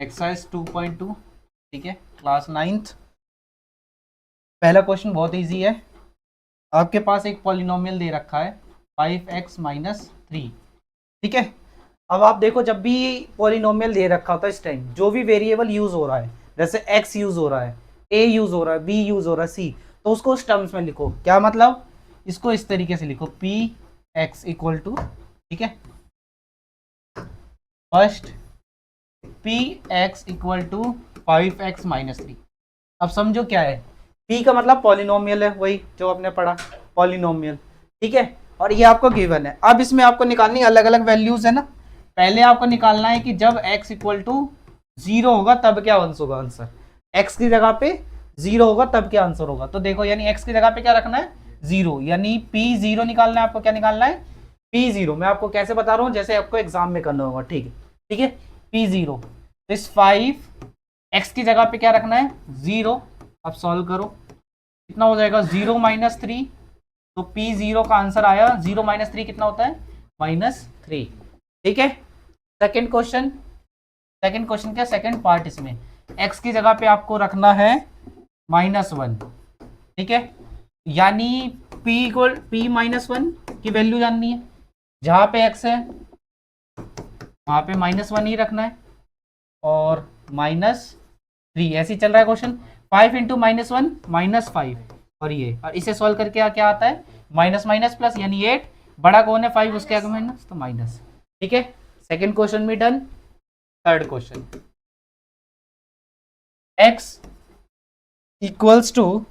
Exercise 2.2, ठीक है, class 9th। पहला क्वेश्चन बहुत इजी है। आपके पास एक पॉलिनोमियल दे रखा है 5x-3, ठीक है। अब आप देखो, जब भी पॉलिनोमियल दे रखा होता है इस टाइम जो भी वेरिएबल यूज हो रहा है, जैसे x यूज हो रहा है, a यूज हो रहा है, b यूज हो रहा है, c, तो उसको उस टर्म्स में लिखो। क्या मतलब, इसको इस तरीके से लिखो px इक्वल टू, ठीक है, first px equal to 5x-3। अब समझो क्या है, p का मतलब पॉलिनोमियल है, वही जो आपने पढ़ा पॉलिनोमियल, ठीक है। और ये आपको गिवन है। अब इसमें आपको निकालनी अलग अलग वैल्यूज है ना। पहले आपको निकालना है कि जब x इक्वल टू 0 होगा तब क्या आंसर होगा। आंसर x की जगह पे 0 होगा तब क्या आंसर होगा। तो देखो, यानी x की जगह पे क्या रखना है, 0, यानी p0 निकालना है आपको। क्या निकालना है, p0। मैं आपको कैसे बता रहा हूँ, जैसे आपको एग्जाम में करना होगा, ठीक है, ठीक है। p0 इस 5x की जगह पे क्या रखना है, 0। अब सॉल्व करो, कितना हो जाएगा, 0-3। तो p0 का आंसर आया 0-3 कितना होता है, -3, ठीक है। सेकंड क्वेश्चन, सेकंड क्वेश्चन क्या, सेकंड पार्ट, इसमें x की जगह पे आपको रखना है -1, ठीक है। यानी p-1 की वैल्यू जाननी है। जहां पे x है वहां पे -1 ही रखना है, और -3 ऐसे ही चल रहा है क्वेश्चन। 5 इंटू -1 -5, और ये, और इसे सॉल्व करके क्या आता है, माइनस माइनस प्लस, यानी 8। बड़ा कौन है, 5, उसके आगे माइनस, तो माइनस, ठीक है। सेकेंड क्वेश्चन भी done. Third question, x equals to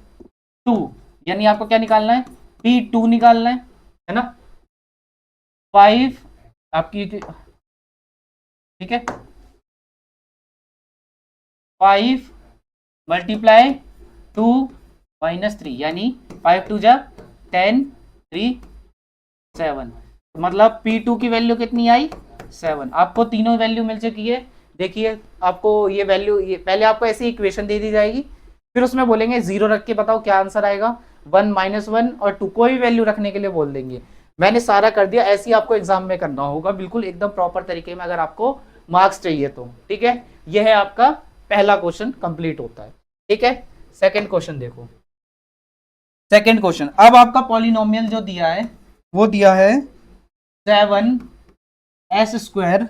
2, यानी आपको क्या निकालना है, p2 निकालना है ना। 5 आपकी, ठीक है, 5 मल्टीप्लाई 2 -3, यानी 5 2 जा 10, 3 7, मतलब P2 की वैल्यू कितनी आई, 7। आपको तीनों वैल्यू मिल चुकी है। देखिए, आपको ये वैल्यू, ये पहले आपको ऐसी इक्वेशन दे दी जाएगी, फिर उसमें बोलेंगे 0 रख के बताओ क्या आंसर आएगा। 1 -1 और 2 कोई भी वैल्यू रखने के लिए बोल देंगे। मैंने सारा कर दिया। ऐसे ही आपको एग्जाम में करना होगा, बिल्कुल एकदम प्रॉपर तरीके में, अगर आपको मार्क्स चाहिए तो, ठीक है। यह है आपका पहला क्वेश्चन कंप्लीट होता है, ठीक है। सेकेंड क्वेश्चन देखो, सेकेंड क्वेश्चन। अब आपका पॉलिनोमियल जो दिया है वो दिया है 7s²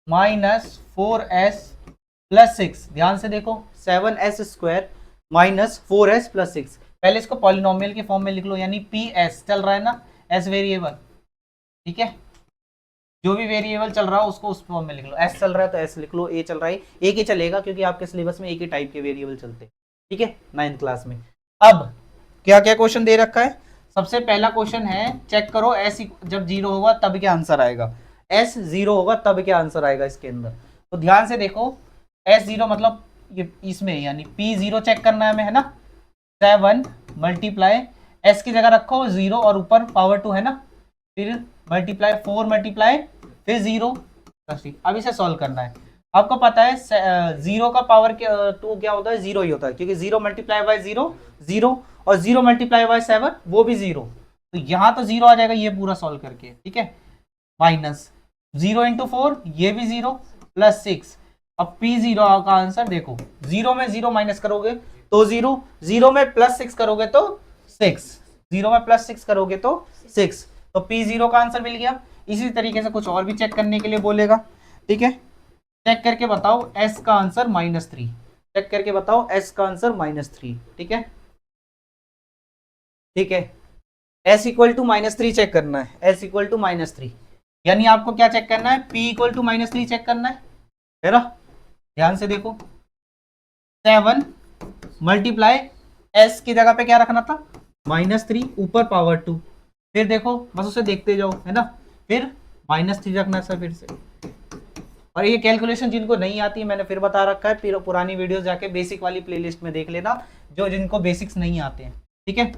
-4s+6। ध्यान से देखो, 7s² -4s+6। पहले इसको पॉलिनोमियल के फॉर्म में लिख लो, यानी ps चल रहा है ना, s वेरिएबल, ठीक है। जो भी वेरिएबल चल रहा हो उसको उस फॉर्म में लिख लो। s चल रहा है तो s लिख लो, a चल रहा है, एक ही चलेगा, क्योंकि आपके सिलेबस में एक ही टाइप के वेरिएबल चलते हैं, ठीक है, 9th क्लास में। अब क्या क्या क्वेश्चन दे रखा है। सबसे पहला क्वेश्चन है, चेक करो s जब 0 होगा तब क्या आंसर आएगा, s 0 होगा तब क्या आंसर आएगा इसके अंदर। तो ध्यान से देखो, s 0 मतलब ये इसमें, यानी p0 चेक करना है हमें, है ना। 7 मल्टीप्लाई, s की जगह रखो 0 और ऊपर पावर 2 है ना, फिर मल्टीप्लाई 4 मल्टीप्लाई फिर 0। अब इसे सॉल्व करना है। आपको पता है 0 का पावर 2 क्या होता है, 0 ही होता है, क्योंकि 0 मल्टीप्लाई बाय 0 0, और 0 मल्टीप्लाई बाय 7 वो भी 0। तो यहाँ तो 0 आ जाएगा ये पूरा सॉल्व करके, ठीक है। माइनस 0 इंटू 4, ये भी 0, प्लस 6। अब p0 का आंसर देखो, 0 में 0 माइनस करोगे तो 0, 0 में प्लस 6 करोगे तो 6, 0 में प्लस 6 करोगे तो 6। तो p0 का आंसर मिल गया। इसी तरीके से कुछ और भी चेक करने के लिए बोलेगा, ठीक है। चेक करके बताओ s का आंसर -3, चेक करके बताओ s का आंसर -3, ठीक है, ठीक है। s इक्वल टू -3 चेक करना है, s इक्वल टू -3, यानी आपको क्या चेक करना है, p इक्वल टू -3 चेक करना है ना। ध्यान से देखो, 7 मल्टीप्लाई, s की जगह पे क्या रखना था, -3, ऊपर पावर 2, फिर देखो बस उसे देखते जाओ, है ना, फिर -3 रखना है फिर से। और ये कैलकुलेशन जिनको नहीं आती है, मैंने फिर बता रखा है, फिर पुरानी वीडियोस जाके बेसिक वाली प्लेलिस्ट में देख लेना, जो जिनको बेसिक्स नहीं आते हैं, ठीक है।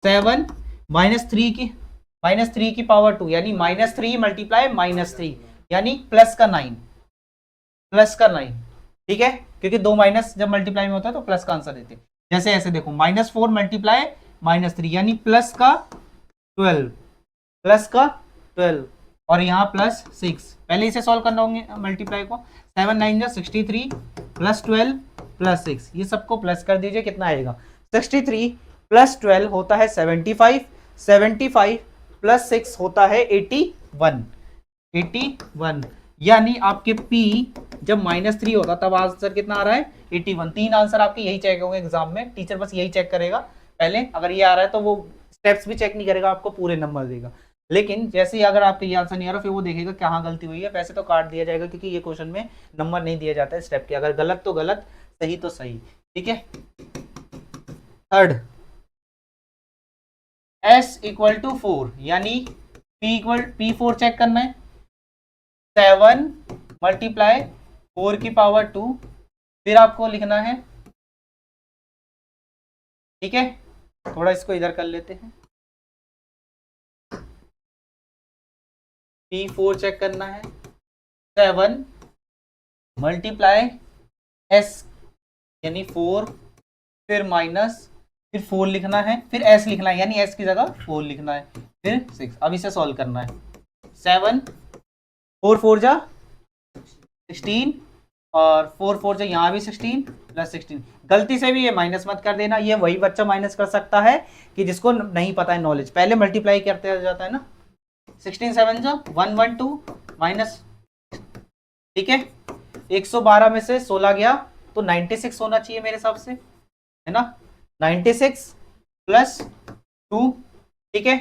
7 -3 की पावर 2, यानी -3 मल्टीप्लाई -3, यानी प्लस का 9, प्लस का 9, ठीक है, क्योंकि दो माइनस जब मल्टीप्लाई में होता है तो प्लस का आंसर देते हैं। जैसे ऐसे देखो, -4 मल्टीप्लाई -3, यानी प्लस का 12, प्लस का 12, और यहाँ +6, पहले इसे सॉल्व करना होंगे मल्टीप्लाई को। 7 9 जा 63 +12 +6, ये सबको प्लस कर दीजिए, कितना आएगा 63 + 12 होता है 75, 75 + 6 होता है 81, 81। यानी आपके P जब -3 होगा तब आंसर कितना आ रहा है 81। 3 आंसर आपके यही चेक होंगे एग्जाम में, टीचर बस यही चेक करेगा पहले, अगर ये आ रहा है तो वो स्टेप्स भी चेक नहीं करेगा, आपको पूरे नंबर देगा। लेकिन जैसे ही अगर आपके ये आंसर नहीं आ रहा फिर वो देखेगा कहाँ गलती हुई है, वैसे तो काट दिया जाएगा क्योंकि ये क्वेश्चन में नंबर नहीं दिया जाता है स्टेप के, अगर गलत तो गलत, सही तो सही। ठीक है, थर्ड S = 4, यानी P4 चेक करना है। 7 × 4⁴ फिर आपको लिखना है। ठीक है, थोड़ा इसको इधर कर लेते हैं। P4 चेक करना है, 7 × S यानी 4, फिर माइनस, फिर 4 लिखना है, फिर S लिखना है, यानी S की जगह 4 लिखना है, फिर 6। अब इसे सॉल्व करना है। 7 4 4 जा 16 और 4 4 जा यहाँ भी 16 + 16। गलती से भी ये माइनस मत कर देना, ये वही बच्चा माइनस कर सकता है कि जिसको नहीं पता है नॉलेज, पहले मल्टीप्लाई करते जाता है ना। 16 7 जा 112 माइनस, ठीक है 112 में से 16 गया तो 96 होना चाहिए मेरे हिसाब से, है ना। 96 + 2, ठीक है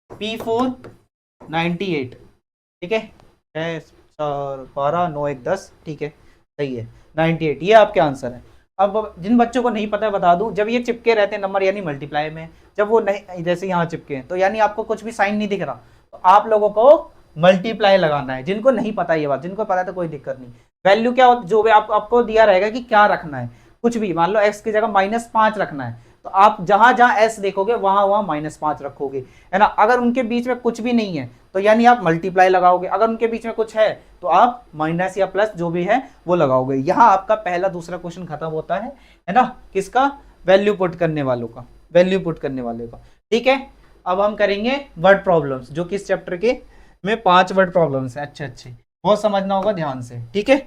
P4 98, ठीक है 6 4 12 9 1 10, ठीक है सही है 98, ये आपके आंसर है। अब जिन बच्चों को नहीं पता है बता दूं, जब ये चिपके रहते हैं नंबर यानी मल्टीप्लाई में, जब वो नहीं जैसे यहाँ चिपके हैं तो यानी आपको कुछ भी साइन नहीं दिख रहा, तो आप लोगों को मल्टीप्लाई लगाना है। जिनको नहीं पता ये बात, जिनको पता है तो कोई दिक्कत नहीं। वैल्यू क्या जो भी आपको दिया रहेगा कि क्या रखना है, कुछ भी, मान लो x की जगह -5 रखना है, तो आप जहां जहां s देखोगे वहां वहां -5 रखोगे, है ना। अगर उनके बीच में कुछ भी नहीं है तो यानी आप मल्टीप्लाई लगाओगे, अगर उनके बीच में कुछ है तो आप माइनस या प्लस जो भी है वो लगाओगे। यहाँ आपका पहला दूसरा क्वेश्चन खत्म होता है ना, किसका, वैल्यू पुट करने वालों का, वैल्यू पुट करने वाले का। ठीक है, अब हम करेंगे वर्ड प्रॉब्लम्स, जो कि इस चैप्टर के में 5 वर्ड प्रॉब्लम्स है। अच्छे अच्छे बहुत समझना होगा ध्यान से, ठीक है।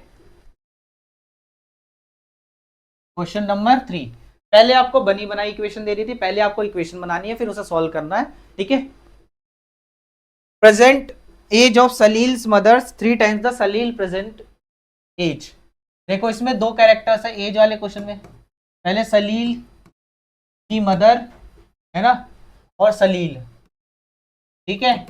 क्वेश्चन नंबर 3, पहले आपको बनी बनाई इक्वेशन दे रही थी, पहले आपको इक्वेशन बनानी है फिर उसे सॉल्व करना है, ठीक है। Present age of Salil's mother's 3 times the Salil present age. देखो इसमें 2 कैरेक्टर्स है एज वाले क्वेश्चन में, पहले सलील की मदर, है ना, और सलील, ठीक है।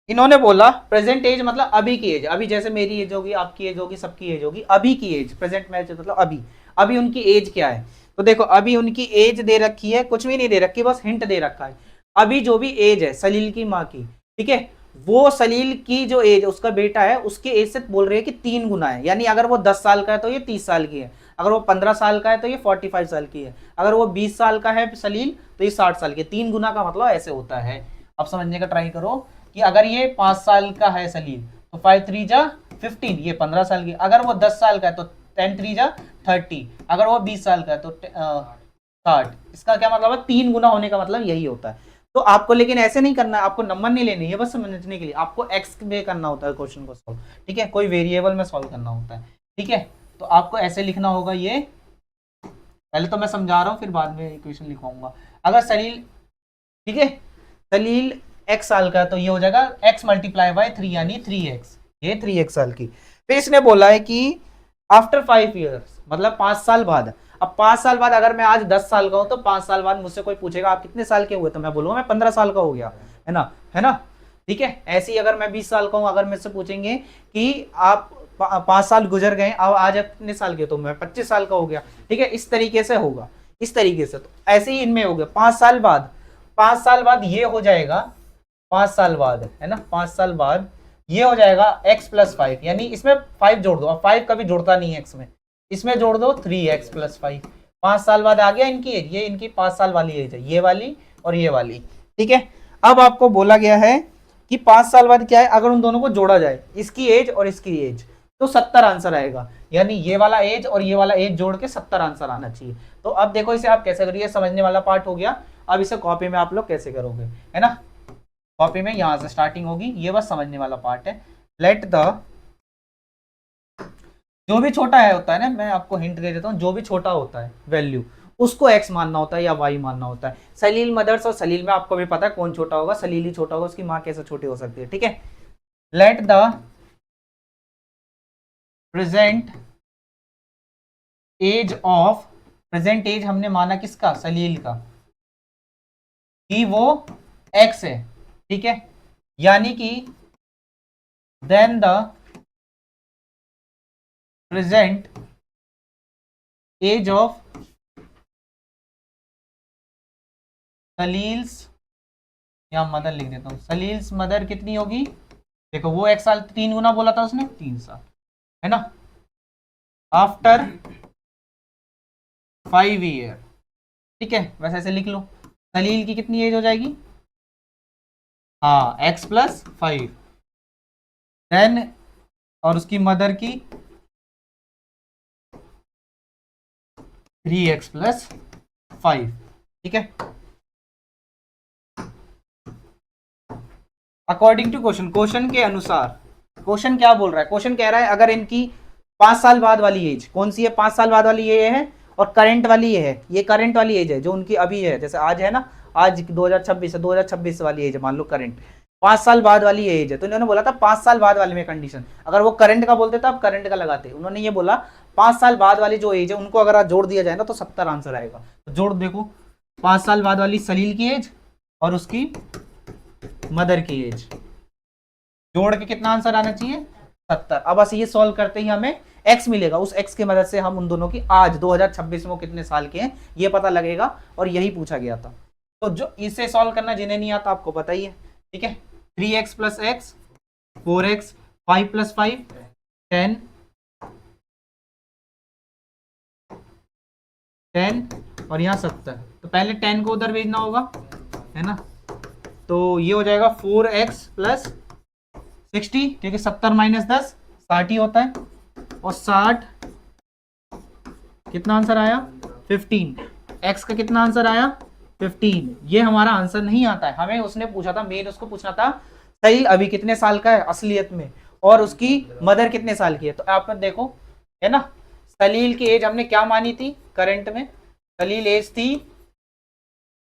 इन्होंने बोला प्रेजेंट एज मतलब अभी की एज, अभी जैसे मेरी एज होगी, आपकी एज होगी, सबकी एज होगी, अभी की एज, प्रेजेंट मैच मतलब अभी, अभी उनकी एज क्या है। तो देखो अभी उनकी एज दे रखी है, कुछ भी नहीं दे रखी, बस हिंट दे रखा है। अभी जो भी एज है सलील की माँ की, ठीक है, वो सलील की जो एज उसका बेटा है उसकी एज से बोल रही है कि 3 गुना है, यानी अगर वो 10 साल का है तो ये 30 साल की है, अगर वो 15 साल का है तो ये 45 साल की है, अगर वो 20 साल का है सलील तो ये 60 साल की। 3 गुना का मतलब ऐसे होता है। अब समझने का ट्राई करो कि अगर ये 5 साल का है सलील तो 5 3 जा 15, ये 15 साल की। अगर वो 10 साल का है तो 10 3 जा 30, अगर वो 20 साल का है तो 60। इसका क्या मतलब है, 3 गुना होने का मतलब यही होता है। तो आपको लेकिन ऐसे नहीं करना है, आपको नंबर नहीं लेने, ये बस समझने के लिए आपको एक्स में करना होता है क्वेश्चन को सॉल्व, ठीक है, कोई वेरिएबल में सॉल्व करना होता है, ठीक है। तो आपको ऐसे लिखना होगा, ये पहले तो मैं समझा रहा हूँ फिर बाद में इक्वेशन लिखवाऊंगा। अगर सलील, ठीक है, सलील x साल का तो ये हो जाएगा x × 3 यानी 3x, ये 3x साल की। फिर इसने बोला है कि आफ्टर 5 ईयर्स मतलब 5 साल बाद। अब 5 साल बाद अगर मैं आज 10 साल का हूं तो 5 साल बाद मुझसे कोई पूछेगा आप कितने साल के हुए, तो मैं बोलूंगा मैं 15 साल का हो गया, है ना, है ना, ठीक है। ऐसे ही अगर मैं 20 साल का हूं, अगर मुझसे पूछेंगे कि आप 5 साल गुजर गए, अब आज कितने साल के, तो मैं 25 साल का हो गया, ठीक है। इस तरीके से होगा, इस तरीके से। तो ऐसे ही इनमें हो गया 5 साल बाद, 5 साल बाद ये हो जाएगा, 5 साल बाद, है ना, 5 साल बाद ये हो जाएगा x + 5, यानी इसमें 5 जोड़ दो। अब 5 कभी जोड़ता नहीं है x में, इसमें जोड़ दो 3x + 5। 5 साल बाद आ गया इनकी एज, ये इनकी 5 साल वाली एज है, ये वाली और ये वाली, ठीक है। अब आपको बोला गया है कि 5 साल बाद क्या है, अगर उन दोनों को जोड़ा जाए, इसकी एज और इसकी एज, तो 70 आंसर आएगा, यानी ये वाला एज और ये वाला एज जोड़ के 70 आंसर आना चाहिए। तो अब देखो इसे आप कैसे करिए, समझने वाला पार्ट हो गया। अब इसे कॉपी में आप लोग कैसे करोगे, है ना। कॉपी में यहां से स्टार्टिंग होगी, ये बस समझने वाला पार्ट है। लेट द, जो भी छोटा है होता है ना, मैं आपको हिंट दे देता हूँ, जो भी छोटा होता है वैल्यू उसको x मानना होता है या y मानना होता है। सलील मदर्स और सलील में आपको भी पता है कौन छोटा होगा, सलील ही छोटा होगा, उसकी माँ कैसे छोटी हो सकती है, ठीक है। Let the present age of, present age हमने माना किसका, सलील का, कि वो x है, ठीक है, यानी कि then the present age of Salil's, या मदर लिख देता हूं, सलील्स मदर कितनी होगी, देखो वो 1 साल 3 गुना बोला था उसने, 3 साल, है ना, आफ्टर 5 ईयर, ठीक है, वैसे ऐसे लिख लो। सलील की कितनी एज हो जाएगी, हाँ x+5, देन और उसकी मदर की 3x+5, ठीक है। अकॉर्डिंग टू क्वेश्चन, क्वेश्चन के अनुसार, क्वेश्चन क्या बोल रहा है, क्वेश्चन कह रहा है अगर इनकी 5 साल बाद वाली एज कौन सी है, 5 साल बाद वाली ये है, और करंट वाली ये है, ये करंट वाली एज है जो उनकी अभी है, जैसे आज है ना, आज 2026 है, 2026 वाली एज है, मान लो करंट 5 साल बाद वाली एज है, तो इन्होंने बोला था 5 साल बाद वाले में कंडीशन, अगर वो करंट का बोलते तो आप करंट का लगाते, उन्होंने ये बोला 5 साल बाद वाली जो एज है उनको अगर जोड़ दिया जाए ना तो 70 आंसर आएगा। तो जोड़ देखो, 5 साल बाद वाली सलील की एज और उसकी मदर की एज, जोड़ के कितना आंसर आना चाहिए, 70। अब बस ये सॉल्व करते ही हमें x मिलेगा, उस x की मदद से हम उन दोनों की आज 2026 में कितने साल के हैं ये पता लगेगा, और यही पूछा गया था। तो जो इसे सॉल्व करना जिन्हें नहीं आता आपको पता ही है, ठीक है। 3x + x 4x, 5 + 5 10 10 और यहाँ 70, तो पहले 10 को उधर भेजना होगा, है ना, तो ये हो जाएगा 4x + 60, क्योंकि 70 - 10 60 ही होता है, और 60 कितना आंसर आया 15, x का कितना आंसर आया 15, ये हमारा आंसर नहीं आता है, हमें उसने पूछा था, मेन उसको पूछना था सही अभी कितने साल का है असलियत में, और उसकी मदर कितने साल की है। तो आप देखो, है ना, सलील की एज हमने क्या मानी थी करंट में, सलील एज थी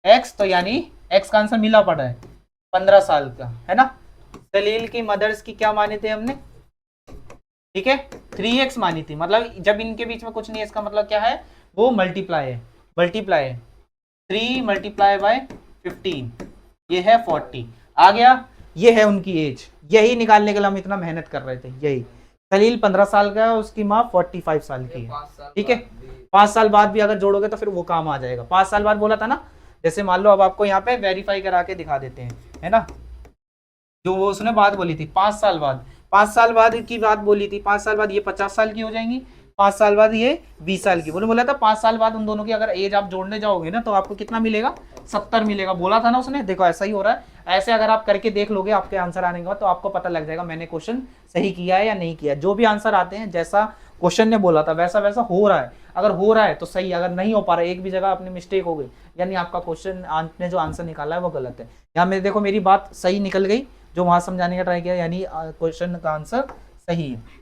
x, तो यानी x का आंसर मिला पड़ा है 15 साल का, है ना। सलील की मदर्स की क्या माने थे हमने, ठीक है 3x मानी थी, मतलब जब इनके बीच में कुछ नहीं है इसका मतलब क्या है, वो मल्टीप्लाई है, 3 × 15 ये है 40 आ गया, ये है उनकी एज, यही निकालने के लिए हम इतना मेहनत कर रहे थे, यही सलील 15 साल का है, उसकी माँ 45 साल की है, ठीक है। 5 साल बाद भी अगर जोड़ोगे तो फिर वो काम आ जाएगा, 5 साल बाद बोला था ना, जैसे मान लो अब आपको यहाँ पे वेरीफाई करा के दिखा देते हैं, है ना, जो वो उसने बात बोली थी 5 साल बाद, 5 साल बाद की बात बोली थी, 5 साल बाद ये 50 साल की हो जाएंगी, 5 साल बाद ये 20 साल की, बोला था 5 साल बाद उन दोनों की अगर एज आप जोड़ने जाओगे ना तो आपको कितना मिलेगा 70 मिलेगा, बोला था ना उसने, देखो ऐसा ही हो रहा है, ऐसे अगर आप करके देख लोगे आपके आंसर आने के बाद तो आपको पता लग जाएगा मैंने क्वेश्चन सही किया है या नहीं किया। जो भी आंसर आते हैं जैसा क्वेश्चन ने बोला था वैसा वैसा हो रहा है, अगर हो रहा है तो सही, अगर नहीं हो पा रहा है एक भी जगह अपनी मिस्टेक हो गई, यानी आपका क्वेश्चन आपने जो आंसर निकाला है वो गलत है। यहाँ मेरे देखो मेरी बात सही निकल गई, जो वहां समझाने का ट्राई किया, यानी क्वेश्चन का आंसर सही है।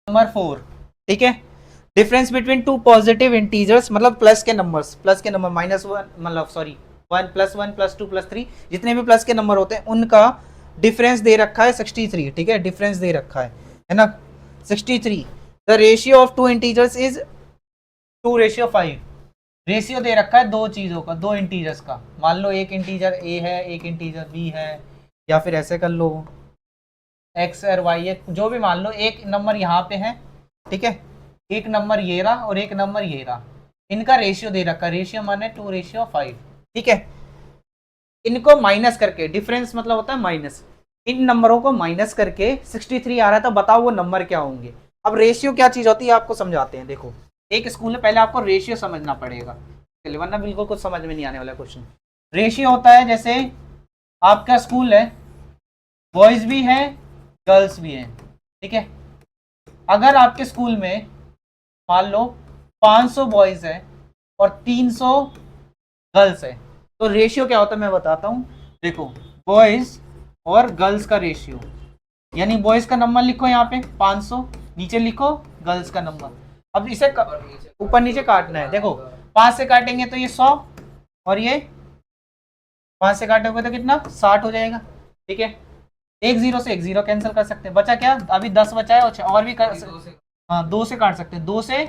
नंबर 4, ठीक है, difference between two positive integers, मतलब प्लस के नंबर -1 मतलब सॉरी 1 + 1 + 2 + 3 जितने भी प्लस के नंबर होते हैं उनका डिफरेंस दे रखा है 63, ठीक है, डिफरेंस दे रखा है ना 63। The ratio of two integers is 2:5, ratio दे रखा है दो चीजों का, दो इंटीजर्स का, मान लो एक इंटीजर a है एक इंटीजर b है, या फिर ऐसे कर लो x और y है, जो भी मान लो, एक नंबर यहाँ पे है, ठीक है, एक नंबर ये रहा और एक नंबर ये रहा, इनका रेशियो दे रखा है, रेशियो माने 2:5, ठीक है, इनको माइनस करके, डिफरेंस मतलब होता है माइनस, इन नंबरों को माइनस करके 63 आ रहा है, तो बताओ वो नंबर क्या होंगे। अब रेशियो क्या चीज होती है आपको समझाते हैं, देखो एक स्कूल में पहले आपको रेशियो समझना पड़ेगा, चलिए वरना बिल्कुल कुछ समझ में नहीं आने वाला क्वेश्चन। रेशियो होता है जैसे आपका स्कूल है, बॉयज भी है गर्ल्स भी हैं, ठीक है, अगर आपके स्कूल में मान लो 500 बॉयज है और 300 गर्ल्स है, तो रेशियो क्या होता है मैं बताता हूँ, देखो बॉयज और गर्ल्स का रेशियो, यानी बॉयज का नंबर लिखो यहाँ पे 500, नीचे लिखो गर्ल्स का नंबर। अब इसे ऊपर नीचे काटना है। देखो 5 से काटेंगे तो ये 100 और ये 5 से काटोगे तो कितना 60 हो जाएगा। ठीक है, एक जीरो से एक जीरो कैंसिल कर सकते हैं, बचा क्या अभी 10 बचा है, और भी कर हाँ 2 से काट सकते हैं, 2 से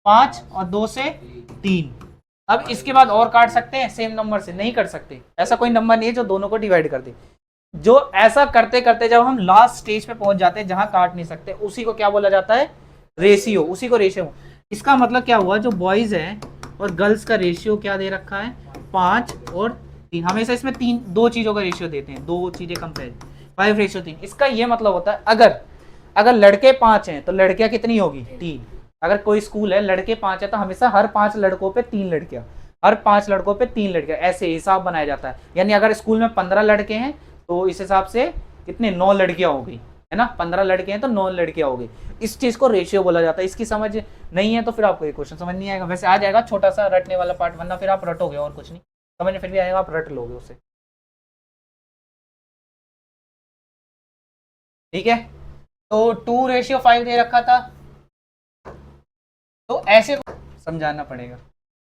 5 और 2 से 3। अब इसके बाद और काट सकते हैं सेम नंबर से, नहीं कर सकते, ऐसा कोई नंबर नहीं है जो दोनों को डिवाइड कर दे। जो ऐसा करते करते जब हम लास्ट स्टेज पे पहुंच जाते हैं जहां काट नहीं सकते, उसी को क्या बोला जाता है, रेशियो, उसी को रेशियो। इसका मतलब क्या हुआ, जो बॉयज है और गर्ल्स का रेशियो क्या दे रखा है 5 और 3, हमेशा इसमें दो चीजों का रेशियो देते हैं, दो चीजें कंपेयर 5:3। इसका ये मतलब होता है अगर लड़के 5 हैं तो लड़कियां कितनी होगी 3। अगर कोई स्कूल है लड़के 5 है तो हमेशा हर 5 लड़कों पे 3 लड़कियां, हर 5 लड़कों पे 3 लड़कियां, ऐसे हिसाब बनाया जाता है। यानी अगर स्कूल में 15 लड़के हैं तो इस हिसाब से कितने 9 लड़कियां हो गई, है ना, 15 लड़के हैं तो 9 लड़कियां हो गई। इस चीज को रेशियो बोला जाता है। इसकी समझ नहीं है तो फिर आपको ये क्वेश्चन समझ नहीं आएगा। वैसे आ जाएगा छोटा सा रटने वाला पार्ट, वरना फिर आप रटोगे और कुछ नहीं समझ में फिर भी आएगा, आप रट लोगे उसे। ठीक है, तो 2:5 दे रखा था, तो ऐसे समझाना पड़ेगा।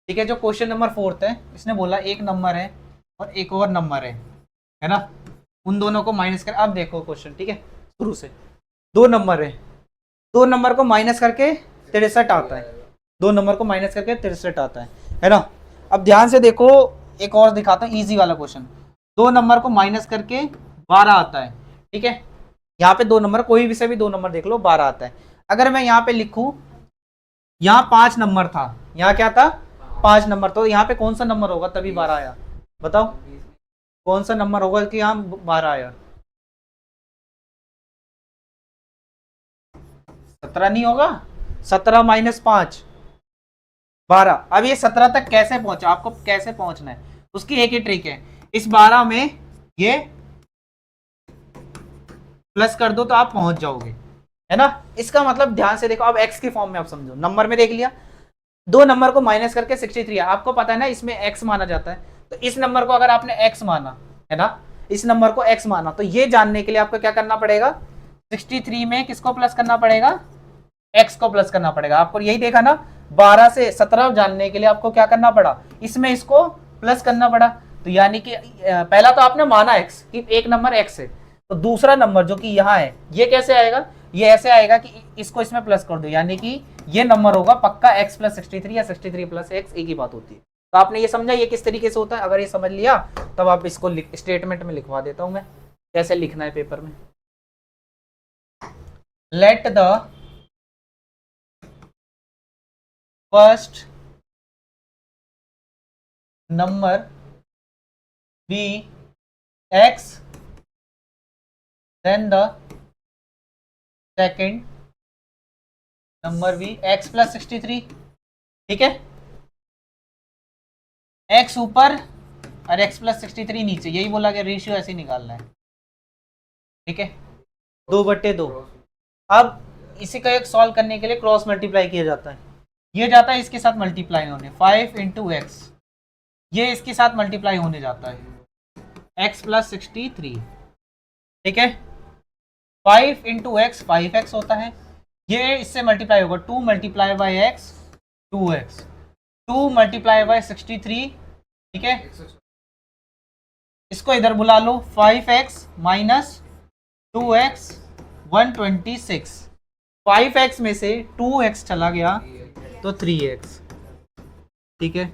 ठीक है, जो क्वेश्चन नंबर 4 है इसने बोला एक नंबर है और एक और नंबर है ना, उन दोनों को माइनस कर। अब देखो क्वेश्चन, ठीक है शुरू से, 2 नंबर है, 2 नंबर को माइनस करके 63 आता है, 2 नंबर को माइनस करके 63 आता है ना। अब ध्यान से देखो, एक और दिखाता हूँ इजी वाला क्वेश्चन। 2 नंबर को माइनस करके 12 आता है। ठीक है, यहाँ पे 2 नंबर, कोई भी से भी 2 नंबर देख लो 12 आता है। अगर मैं यहाँ पे लिखूं, यहाँ 5 नंबर था, यहाँ क्या था 5 नंबर, तो यहाँ पे कौन सा नंबर होगा तभी 12 आया, बताओ कौन सा नंबर होगा कि यहाँ 12 आया। 17 नहीं होगा, 17 - 5 12। अब ये 17 तक कैसे पहुंचा, आपको कैसे पहुंचना है उसकी एक ही ट्रिक है, इस 12 में ये प्लस कर दो तो आप पहुंच जाओगे, है ना। इसका मतलब ध्यान से देखो, अब एक्स की फॉर्म में आप समझो, नंबर में देख लिया, 2 नंबर को माइनस करके 63 है, आपको पता है ना इसमें एक्स माना जाता है, तो इस नंबर को अगर आपने एक्स माना है ना, इस नंबर को एक्स माना, तो ये जानने के लिए आपको क्या करना पड़ेगा, 63 में किसको प्लस करना पड़ेगा, एक्स को प्लस करना पड़ेगा। आपको यही देखा ना, 12 से 17 जानने के लिए आपको क्या करना पड़ा, इसमें इसको प्लस करना पड़ा। तो यानी कि पहला तो आपने माना एक्स कि एक नंबर एक्स है, तो दूसरा नंबर जो कि यहाँ है ये कैसे आएगा, ये ऐसे आएगा कि इसको इसमें प्लस कर दो, यानी कि ये नंबर होगा पक्का x + 63 या 63 + x, एक ही बात होती है। तो आपने ये समझा ये किस तरीके से होता है, अगर ये समझ लिया तब आप इसको स्टेटमेंट में लिखवा देता हूं मैं, कैसे लिखना है पेपर में। Let the first number be x, then the second number भी x + 63। ठीक है, x ऊपर और x + 63 नीचे, यही बोला कि रेशियो ऐसे निकालना है। ठीक है, 2/2। अब इसी का एक सॉल्व करने के लिए क्रॉस मल्टीप्लाई किया जाता है, ये जाता है इसके साथ मल्टीप्लाई होने, 5 × x, ये इसके साथ मल्टीप्लाई होने जाता है x + 63। ठीक है, 5 × x 5x होता है, ये इससे मल्टीप्लाई होगा, 2 × x 2x, 2 × 63। ठीक है, इसको इधर बुला लो, 5x - 2x 126, 5x में से 2x चला गया तो 3x। ठीक है,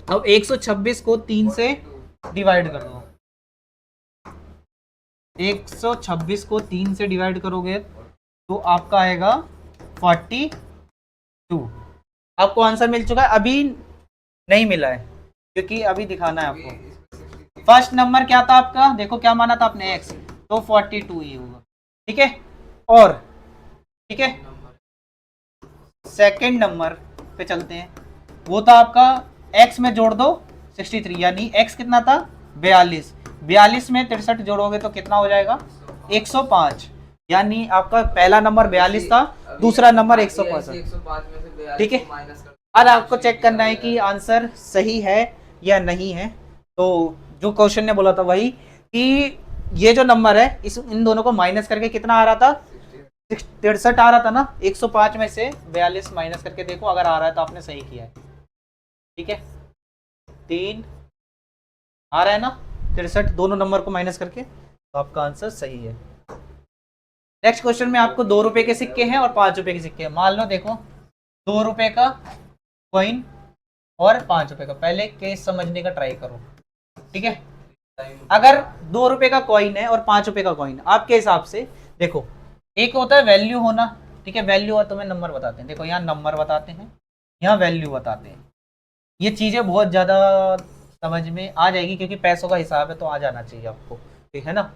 अब 126 को 3 से डिवाइड कर दो, 126 को 3 से डिवाइड करोगे तो आपका आएगा 42। आपको आंसर मिल चुका है, अभी नहीं मिला है क्योंकि अभी दिखाना है आपको। फर्स्ट नंबर क्या था आपका, देखो क्या माना था आपने x, तो 42 ही होगा। ठीक है, और ठीक है सेकंड नंबर पे चलते हैं, वो था आपका x में जोड़ दो 63, यानी x कितना था 42, 42 में 63 जोड़ोगे तो कितना हो जाएगा 105, यानी आपका पहला नंबर 42 था, दूसरा नंबर 105। ठीक है, अब आपको चेक करना है कि आंसर सही है या नहीं है। तो जो क्वेश्चन ने बोला था वही, कि ये जो नंबर है इस इन दोनों को माइनस करके कितना आ रहा था, 63 आ रहा था ना। 105 में से 42 माइनस करके देखो, अगर आ रहा है तो आपने सही किया है। ठीक है, 3 आ रहा है ना, 63 दोनों नंबर को माइनस करके, तो आपका आंसर सही है। नेक्स्ट क्वेश्चन में आपको 2 रुपए के सिक्के हैं और 5 रुपए के सिक्के हैं। मान लो देखो 2 रुपए का कॉइन और 5 रुपए का, पहले केस समझने का ट्राई करो। ठीक है, अगर 2 रुपए का कॉइन है और 5 रुपए का कॉइन, आपके हिसाब से देखो, एक होता है वैल्यू होना, ठीक है, वैल्यू और तुम्हें नंबर बताते हैं। देखो यहाँ नंबर बताते हैं, यहाँ वैल्यू बताते हैं। ये चीजें बहुत ज्यादा समझ में आ जाएगी क्योंकि पैसों का हिसाब है, तो आ जाना चाहिए आपको। ठीक है ना,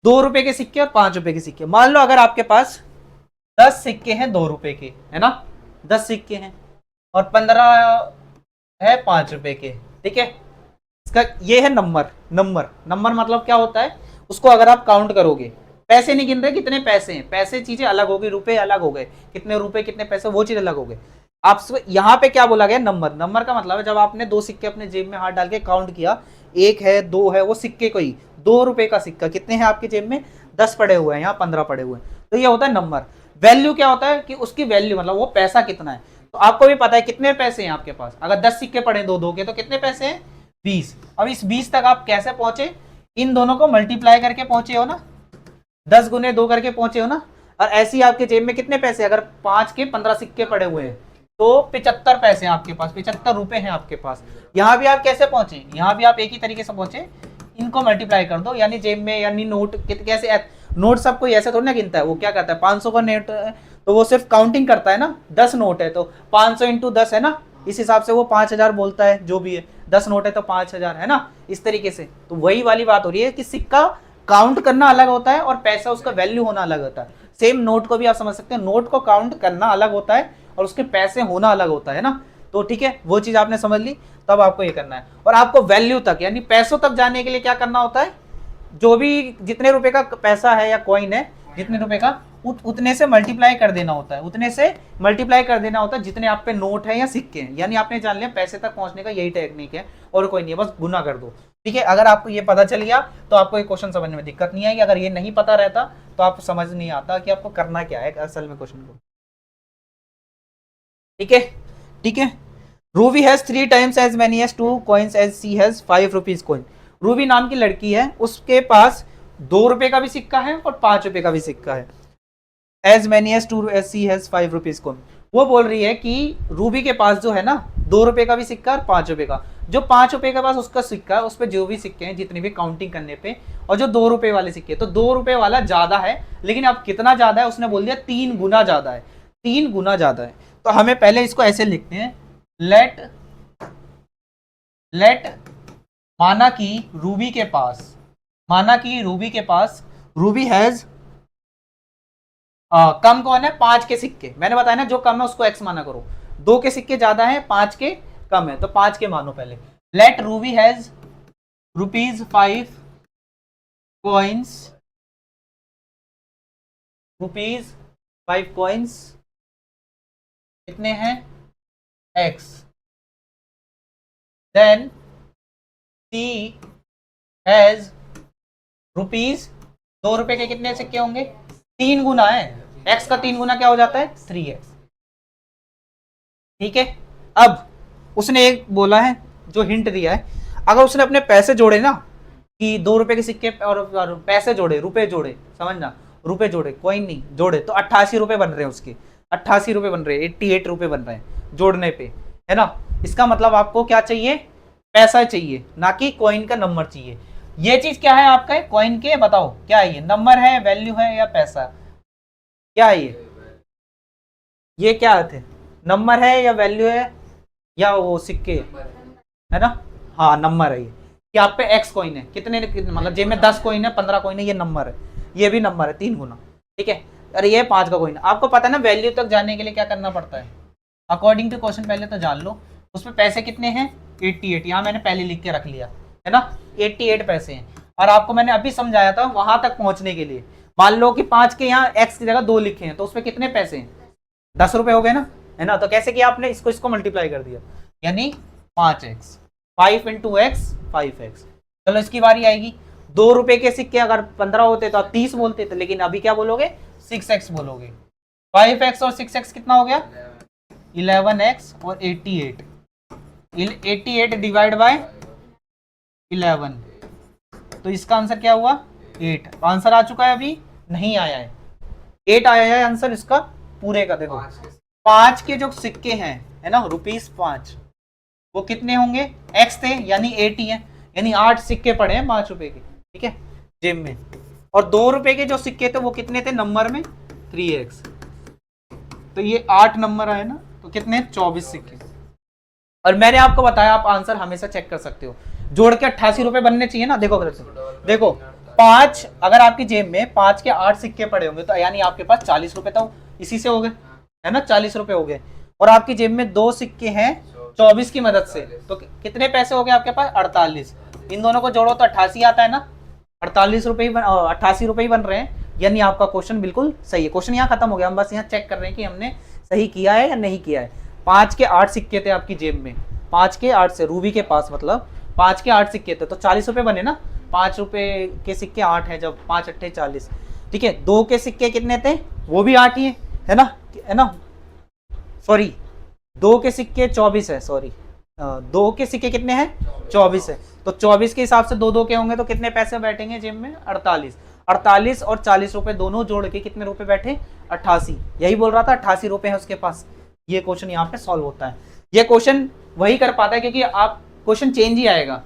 2 रुपए के सिक्के और 5 रुपए के सिक्के। मान लो अगर आपके पास 10 सिक्के हैं 2 रुपए के, है ना, 10 सिक्के हैं और 15 है 5 रुपए के। ठीक है, इसका ये है नंबर। नंबर मतलब क्या होता है, उसको अगर आप काउंट करोगे, पैसे नहीं गिन रहे कितने पैसे हैं, पैसे चीजें अलग हो गई, रुपए अलग हो गए, कितने रुपए कितने पैसे वो चीज अलग हो गए। आप यहाँ पे क्या बोला गया, नंबर का मतलब है जब आपने 2 सिक्के अपने जेब में हाथ डाल के काउंट किया, 1 है 2 है, वो सिक्के को ही, 2 रुपए का सिक्का कितने हैं आपके जेब में, 10 पड़े हुए हैं, यहाँ 15 पड़े हुए हैं, तो ये होता है नंबर। वैल्यू क्या होता है कि उसकी वैल्यू मतलब वो पैसा कितना है। तो आपको भी पता है कितने पैसे हैं आपके पास, अगर 10 सिक्के पड़े 2 के, तो कितने पैसे हैं, 20। अब इस 20 तक आप कैसे पहुंचे, इन दोनों को मल्टीप्लाई करके पहुंचे हो ना, 10 गुने 2 करके पहुंचे हो ना। और ऐसे ही आपके जेब में कितने पैसे, अगर 5 के 15 सिक्के पड़े हुए हैं तो 75 पैसे हैं आपके पास, 75 रुपए हैं आपके पास। यहां भी आप कैसे पहुंचे, यहां भी आप एक ही तरीके से पहुंचे, इनको मल्टीप्लाई कर दो, यानी जेब में, यानी नोट कैसे, नोट सब कोई ऐसे थोड़ी ना गिनता है, वो क्या करता है, 500 का नोट तो वो सिर्फ काउंटिंग करता है ना, 10 नोट है तो 500 इंटू 10 है ना, इस हिसाब से वो 5000 बोलता है, जो भी है 10 नोट है तो 5000 है ना, इस तरीके से। तो वही वाली बात हो रही है कि सिक्का काउंट करना अलग होता है और पैसा उसका वैल्यू होना अलग होता है। सेम नोट को भी आप समझ सकते हैं, नोट को काउंट करना अलग होता है और उसके पैसे होना अलग होता है ना। तो ठीक है, वो चीज आपने समझ ली, तब आपको ये करना है। और आपको वैल्यू तक यानी पैसों तक जाने के लिए क्या करना होता है, जो भी जितने रुपए का पैसा है या कॉइन है, जितने रुपए का, उतने से मल्टीप्लाई कर देना होता है, उतने से मल्टीप्लाई कर देना होता है जितने आप पे नोट है या सिक्के हैं। यानी आपने जान लिया पैसे तक पहुंचने का यही टेक्निक है, और कोई नहीं है, बस गुना कर दो। ठीक है, अगर आपको ये पता चल गया तो आपको ये क्वेश्चन समझने में दिक्कत नहीं आएगी। अगर ये नहीं पता रहता तो आपको समझ नहीं आता कि आपको करना क्या है असल में क्वेश्चन को। ठीक है, ठीक है। Ruby has 3 times as many as 2 coins as she has 5 rupees coin. Ruby नाम की लड़की है, उसके पास 2 रुपए का भी सिक्का है और 5 रुपए का भी सिक्का है। As many as 2 as she has 5 rupees coin. वो बोल रही है कि रूबी के पास जो है ना 2 रुपए का भी सिक्का और 5 रुपए का, जो 5 रुपए के पास उसका सिक्का है उस पर जो भी सिक्के हैं जितनी भी काउंटिंग करने पे, और जो 2 रुपए वाले सिक्के, तो 2 रुपए वाला ज्यादा है, लेकिन अब कितना ज्यादा है उसने बोल दिया 3 गुना ज्यादा है, 3 गुना ज्यादा है। तो हमें पहले इसको ऐसे लिखते हैं, लेट माना कि रूबी के पास, रूबी हैज कम कौन है, 5 के सिक्के। मैंने बताया ना जो कम है उसको एक्स माना करो, 2 के सिक्के ज्यादा है 5 के कम है, तो 5 के मानो पहले। Let Ruby has ₹5 coins, ₹5 coins कितने हैं, x। Then she has rupees, 2 रुपए के कितने सिक्के होंगे, 3 गुना है, x का 3 गुना क्या हो जाता है, 3x। ठीक है, अब उसने एक बोला है, जो हिंट दिया है, अगर उसने अपने पैसे जोड़े ना, कि 2 रुपए के सिक्के और पैसे जोड़े, रुपए जोड़े, समझना, रुपए जोड़े, कोई नहीं जोड़े, तो 88 रुपए बन रहे हैं उसके, 88 रुपए बन रहे हैं, 88 रुपए बन रहे हैं जोड़ने पे, है ना। इसका मतलब आपको क्या चाहिए, पैसा चाहिए, ना कि कॉइन का नंबर चाहिए। ये चीज क्या है आपका कॉइन के, बताओ क्या है ये, नंबर है, वैल्यू है या पैसा, क्या है ये क्या थे, नंबर है या वैल्यू है या वो सिक्के, है ना। हाँ नंबर है ये, कि आप पे एक्स कॉइन है, कितने मतलब जेब में 10 कॉइन है, 15 कॉइन है, ये नंबर है, ये भी नंबर है 3 गुना। ठीक है, अरे ये 5 का कॉइन, आपको पता है ना वैल्यू तक जाने के लिए क्या करना पड़ता है, अकॉर्डिंग टू क्वेश्चन पहले तो जान लो। उसमें पैसे कितने हैं 88, यहाँ मैंने पहले लिख के रख लिया है ना, 88 पैसे हैं। और आपको मैंने अभी समझाया था वहां तक पहुंचने के लिए, मान लो कि 5 के यहाँ एक्स की जगह 2 लिखे हैं, तो उसमें कितने पैसे हैं, 10 रुपए हो गए ना, है ना। तो कैसे किया आपने, इसको मल्टीप्लाई कर दिया, यानी 5x, 5 इंटू एक्स 5x, चलो इसकी बारी आएगी। 2 रुपए के सिक्के अगर 15 होते तो आप 30 बोलते थे, लेकिन अभी क्या बोलोगे 6x बोलोगे। 5x और 6x कितना हो गया 11x और 88 डिवाइड बाय 11, तो इसका आंसर क्या हुआ 8। आंसर आ चुका है अभी नहीं आया है, 8 आया है आंसर इसका पूरे का। देखो 5 के जो सिक्के हैं है ना ₹5, वो कितने होंगे x थे यानी 80 है, यानी 8 सिक्के पड़े हैं 5 रुपए के, ठीक है जेब में। और 2 रुपए के जो सिक्के थे वो कितने थे नंबर में 3x, तो ये 8 नंबर आए ना, तो कितने 24 सिक्के। और मैंने आपको बताया आप आंसर हमेशा चेक कर सकते हो, जोड़ के 88 रुपए बनने चाहिए ना। देखो देखो 5 अगर आपकी जेब में 5 के 8 सिक्के पड़े होंगे तो यानी आपके पास 40 रुपए तो इसी से हो गए है ना, 40 रुपए हो गए। और आपकी जेब में 2 सिक्के हैं 24 की मदद से, तो कितने पैसे हो गए आपके पास 48। इन दोनों को जोड़ो तो 88 आता है ना, 48 रुपए ही 88 रुपए ही बन रहे हैं, यानी आपका क्वेश्चन बिल्कुल सही है। क्वेश्चन यहाँ खत्म हो गया, हम बस यहाँ चेक कर रहे हैं कि हमने सही किया है या नहीं किया है। 5 के 8 सिक्के थे आपकी जेब में, 5 के 8 से रूबी के पास, मतलब 5 के 8 सिक्के थे तो 40 रुपए बने ना। 5 रुपए के सिक्के 8 है, जब 5 अट्ठे 40, ठीक है। 2 के सिक्के कितने थे वो भी 8 ही है ना, सॉरी 2 के सिक्के 24 है, सॉरी 2 के सिक्के कितने हैं 24 है, तो 24 के हिसाब से 2 के होंगे तो कितने पैसे बैठेंगे जेब में 48। 48 और 40 रुपए दोनों जोड़ के कितने रुपए बैठे 88, यही बोल रहा था 88 रुपए है उसके पास। ये क्वेश्चन यहाँ पे सॉल्व होता है। ये क्वेश्चन वही कर पाता है क्योंकि आप क्वेश्चन चेंज ही आएगा,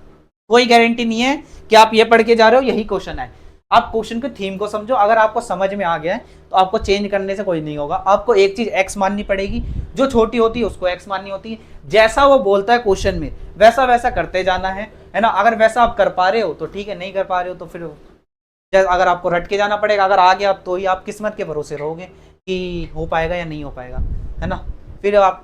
कोई गारंटी नहीं है कि आप ये पढ़ के जा रहे हो यही क्वेश्चन है। आप क्वेश्चन के थीम को समझो, अगर आपको समझ में आ गया है तो आपको चेंज करने से कोई नहीं होगा। आपको एक चीज x माननी पड़ेगी, जो छोटी होती है उसको x माननी होती है, जैसा वो बोलता है क्वेश्चन में वैसा वैसा करते जाना है ना। अगर वैसा आप कर पा रहे हो तो ठीक है, नहीं कर पा रहे हो तो फिर अगर आपको रट के जाना पड़ेगा, अगर आ गया तो ही आप किस्मत के भरोसे रहोगे कि हो पाएगा या नहीं हो पाएगा, है ना। फिर आपके